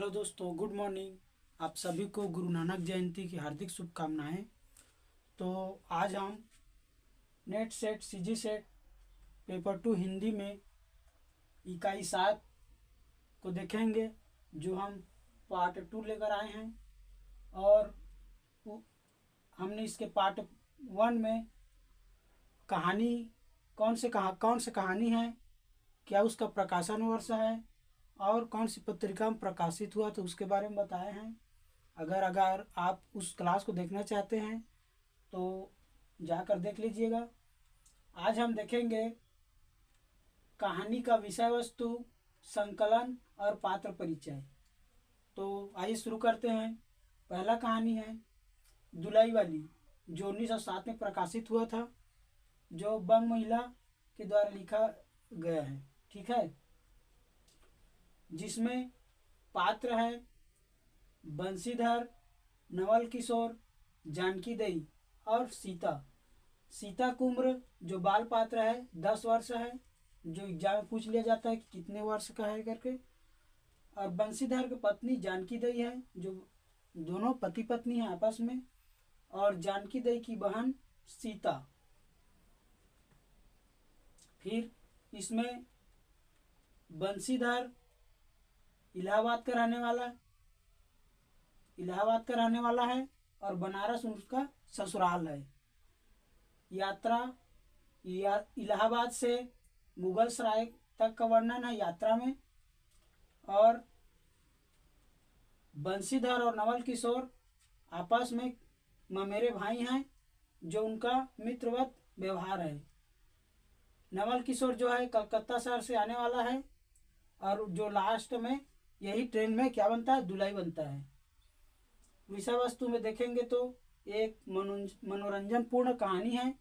Hello दोस्तों, good morning. आप सभी को गुरु नानक जयंती की हार्दिक शुभकामनाएं। तो आज हम net set CG set paper 2 Hindi में इकाई 7 को देखेंगे, जो हम पार्ट 2 लेकर आए हैं। और हमने इसके पार्ट 1 में कहानी कौन से कहानी है, क्या उसका प्रकाशन वर्ष है और कौन सी पत्रिका में प्रकाशित हुआ, तो उसके बारे में बताए हैं। अगर आप उस क्लास को देखना चाहते हैं तो जाकर देख लीजिएगा। आज हम देखेंगे कहानी का विषय वस्तु, संकलन और पात्र परिचय। तो आइए शुरू करते हैं। पहला कहानी है दुलाई वाली, जो 1907 में प्रकाशित हुआ था, जो बंग महिला के द्वारा लिखा गया है। ठीक है, जिसमें पात्र है बंशीधर, नवल किशोर, जानकी दई और सीता। सीता की उम्र जो बाल पात्र है 10 वर्ष है, जो एग्जाम में पूछ लिया जाता है कि कितने वर्ष का है करके। और बंशीधर की पत्नी जानकी दई है, जो दोनों पति पत्नी हैं आपस में। और जानकी दई की बहन सीता। फिर इसमें बंशीधर इलाहाबाद का रहने वाला है और बनारस उसका ससुराल है। यात्रा इलाहाबाद से मुगल सराय तक का वर्णन है यात्रा में। और बंशीधर और नवल किशोर आपस में ममेरे भाई हैं, जो उनका मित्रवत व्यवहार है। नवल किशोर जो है कलकत्ता शहर से आने वाला है, और जो लास्ट में यही ट्रेन में क्या बनता है, दुलाई बनता है। विषय वस्तु में देखेंगे तो एक मनोरंजन पूर्ण कहानी है।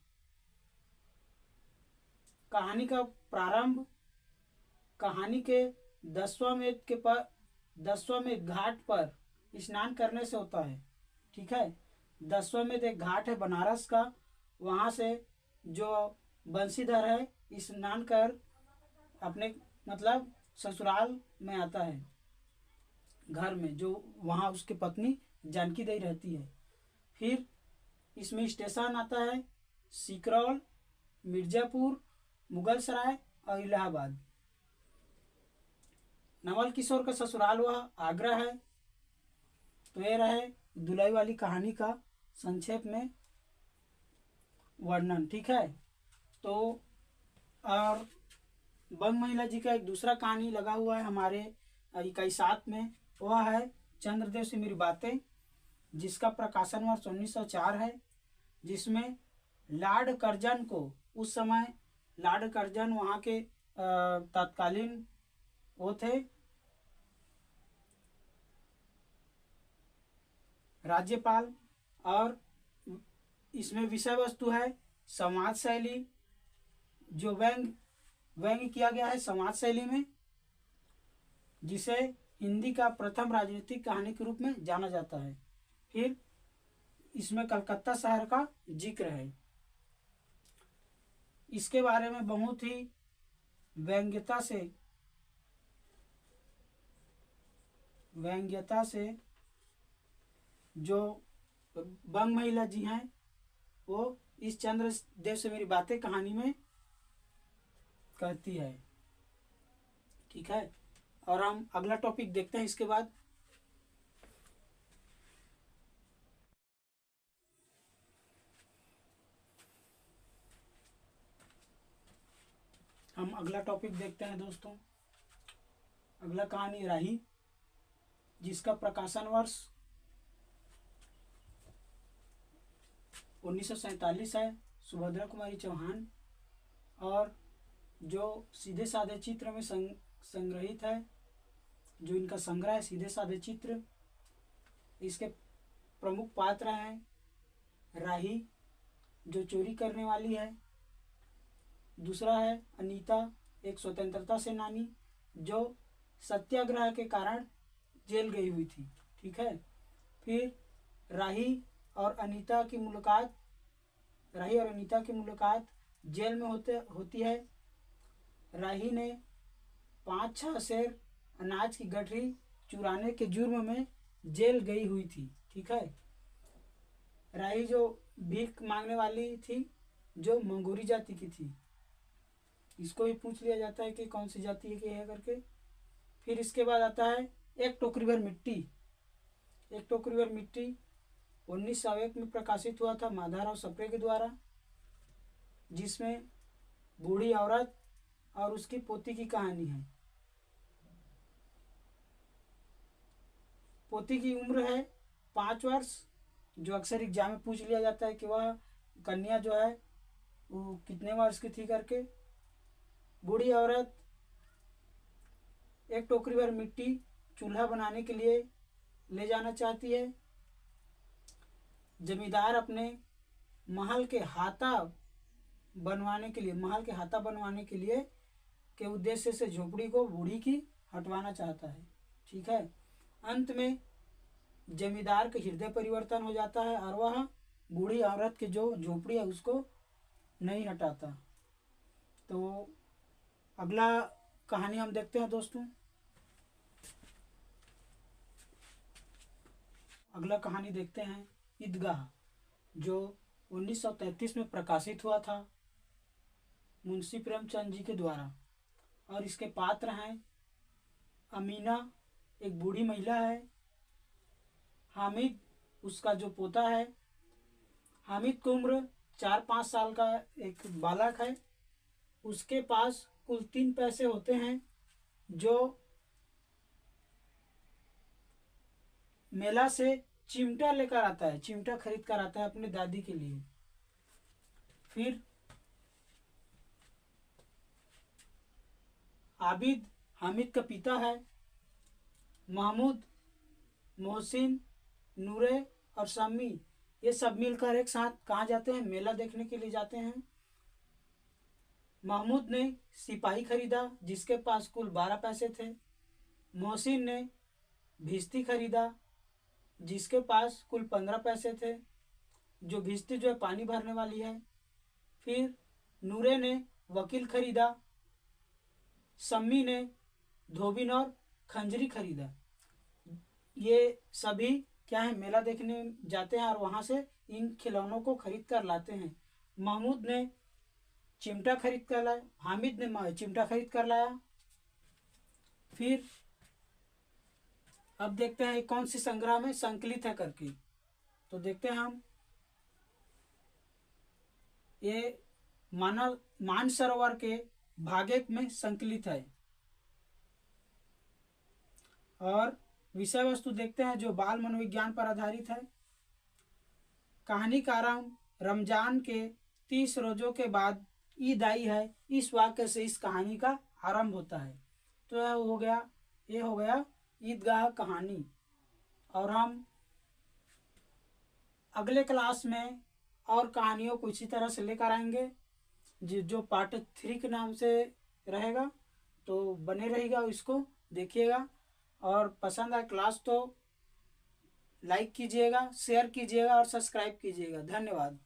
कहानी का प्रारंभ कहानी के 10वें घाट पर स्नान करने से होता है। ठीक है, 10वें एक घाट है बनारस का, वहाँ से जो बंशीधर है स्नान कर अपने मतलब ससुराल में आता है, घर में, जो वहाँ उसकी पत्नी जानकी दई रहती है। फिर इसमें स्टेशन आता है सिकरौल, मिर्जापुर, मुगल सराय और इलाहाबाद। नवल किशोर का ससुराल वह आगरा है। तो ये रहे दुलाई वाली कहानी का संक्षेप में वर्णन। ठीक है, तो और बंग महिला जी का एक दूसरा कहानी लगा हुआ है हमारे इकाई 7 में, वह है चंद्रदेव से मेरी बातें, जिसका प्रकाशन वर्ष 1904 है। जिसमें लॉर्ड कर्जन को, उस समय लॉर्ड कर्जन वहाँ के तत्कालीन वो थे राज्यपाल। और इसमें विषय वस्तु है समाज शैली, जो व्यंग्य किया गया है समाज शैली में, जिसे हिंदी का प्रथम राजनीतिक कहानी के रूप में जाना जाता है। फिर इसमें कलकत्ता शहर का जिक्र है। इसके बारे में बहुत ही व्यंग्यता से जो बंग महिला जी हैं, वो इस चंद्रदेव से मेरी बातें कहानी में कहती है। ठीक है, और हम अगला टॉपिक देखते हैं। इसके बाद हम अगला टॉपिक देखते हैं दोस्तों। अगला कहानी राही, जिसका प्रकाशन वर्ष 1947 है। सुभद्रा कुमारी चौहान, और जो सीधे साधे चित्र में संग्रहित है, जो इनका संग्रह है सीधे साधे चित्र। इसके प्रमुख पात्र हैं राही, जो चोरी करने वाली है। दूसरा है अनीता, एक स्वतंत्रता सेनानी, जो सत्याग्रह के कारण जेल गई हुई थी। ठीक है, फिर राही और अनीता की मुलाकात जेल में होती है। राही ने 5-6 सेर अनाज की गठरी चुराने के जुर्म में जेल गई हुई थी। ठीक है, राही जो भीख मांगने वाली थी, जो मंगोरी जाति की थी। इसको भी पूछ लिया जाता है कि कौन सी जाति की है करके। फिर इसके बाद आता है एक टोकरी भर मिट्टी। एक टोकरी भर मिट्टी 1901 में प्रकाशित हुआ था माधवराव सप्रे के द्वारा, जिसमें बूढ़ी औरत और उसकी पोती की कहानी है। पोती की उम्र है 5 वर्ष, जो अक्सर एग्जाम में पूछ लिया जाता है कि वह कन्या जो है वो कितने वर्ष की थी करके। बूढ़ी औरत एक टोकरी भर मिट्टी चूल्हा बनाने के लिए ले जाना चाहती है। जमींदार अपने महल के हाथा बनवाने के लिए के उद्देश्य से झोपड़ी को बूढ़ी की हटवाना चाहता है। ठीक है, अंत में जमींदार का हृदय परिवर्तन हो जाता है और वह बूढ़ी औरत की जो झोपड़ी है उसको नहीं हटाता। तो अगला कहानी हम देखते हैं दोस्तों। अगला कहानी देखते हैं ईदगाह, जो 1933 में प्रकाशित हुआ था मुंशी प्रेमचंद जी के द्वारा। और इसके पात्र हैं अमीना, एक बूढ़ी महिला है। हामिद, उसका जो पोता है। हामिद की उम्र 4-5 साल का एक बालक है। उसके पास कुल 3 पैसे होते हैं, जो मेला से चिमटा लेकर आता है, चिमटा खरीद कर आता है अपनी दादी के लिए। फिर आबिद हामिद का पिता है। महमूद, मोहसिन, नूरे और शम्मी, ये सब मिलकर एक साथ कहाँ जाते हैं? मेला देखने के लिए जाते हैं। महमूद ने सिपाही खरीदा, जिसके पास कुल 12 पैसे थे। मोहसिन ने भिश्ती खरीदा, जिसके पास कुल 15 पैसे थे, जो भिश्ती जो है पानी भरने वाली है। फिर नूरे ने वकील खरीदा। शम्मी ने धोबिन और खंजरी खरीदा। ये सभी क्या है? मेला देखने जाते हैं और वहाँ से इन खिलौनों को खरीद कर लाते हैं। महमूद ने चिमटा खरीद कर लाया, हामिद ने चिमटा खरीद कर लाया। फिर अब देखते हैं कौन सी संग्रह में संकलित है करके। तो देखते हैं हम, ये मानसरोवर के भाग 1 में संकलित है। और विषय वस्तु देखते हैं, जो बाल मनोविज्ञान पर आधारित है। कहानी का आरंभ रमजान के 30 रोजों के बाद ईद आई है, इस वाक्य से इस कहानी का आरंभ होता है। तो ये हो गया ईदगाह कहानी। और हम अगले क्लास में और कहानियों को इसी तरह से लेकर आएंगे, जो पार्ट 3 के नाम से रहेगा। तो बने रहिएगा, इसको देखिएगा। और पसंद आए क्लास तो लाइक कीजिएगा, शेयर कीजिएगा और सब्सक्राइब कीजिएगा। धन्यवाद।